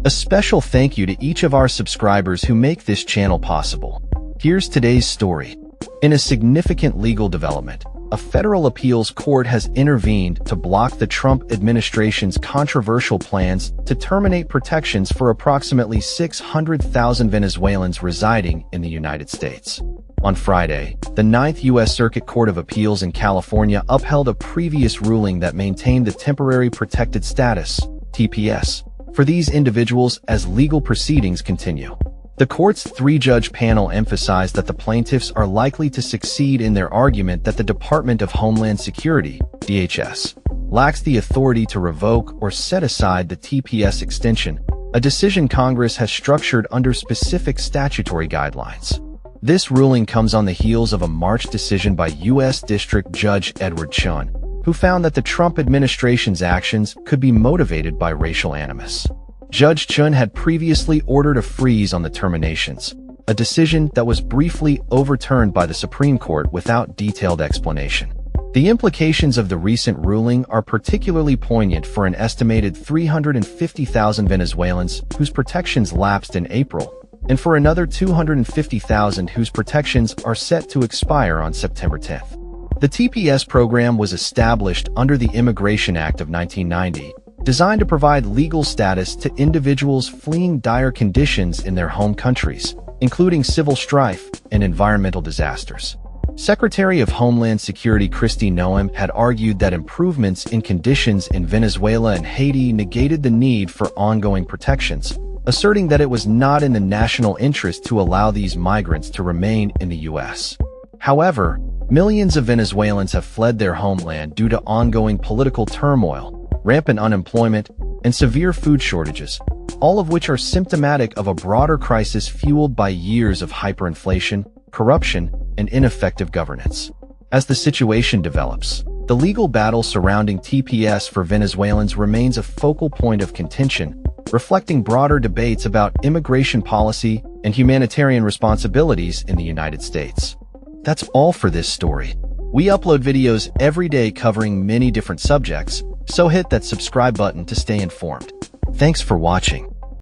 A special thank you to each of our subscribers who make this channel possible. Here's today's story. In a significant legal development, a federal appeals court has intervened to block the Trump administration's controversial plans to terminate protections for approximately 600,000 Venezuelans residing in the United States. On Friday, the Ninth U.S. Circuit Court of Appeals in California upheld a previous ruling that maintained the Temporary Protected Status, TPS, for these individuals as legal proceedings continue. The court's three-judge panel emphasized that the plaintiffs are likely to succeed in their argument that the Department of Homeland Security, DHS, lacks the authority to revoke or set aside the TPS extension, a decision Congress has structured under specific statutory guidelines. This ruling comes on the heels of a March decision by U.S. District Judge Edward Chun, who found that the Trump administration's actions could be motivated by racial animus. Judge Chun had previously ordered a freeze on the terminations, a decision that was briefly overturned by the Supreme Court without detailed explanation. The implications of the recent ruling are particularly poignant for an estimated 350,000 Venezuelans whose protections lapsed in April, and for another 250,000 whose protections are set to expire on September 10th. The TPS program was established under the Immigration Act of 1990, designed to provide legal status to individuals fleeing dire conditions in their home countries, including civil strife and environmental disasters. Secretary of Homeland Security Kristi Noem had argued that improvements in conditions in Venezuela and Haiti negated the need for ongoing protections, asserting that it was not in the national interest to allow these migrants to remain in the U.S. However, millions of Venezuelans have fled their homeland due to ongoing political turmoil, rampant unemployment, and severe food shortages, all of which are symptomatic of a broader crisis fueled by years of hyperinflation, corruption, and ineffective governance. As the situation develops, the legal battle surrounding TPS for Venezuelans remains a focal point of contention, reflecting broader debates about immigration policy and humanitarian responsibilities in the United States. That's all for this story. We upload videos every day covering many different subjects, so hit that subscribe button to stay informed. Thanks for watching.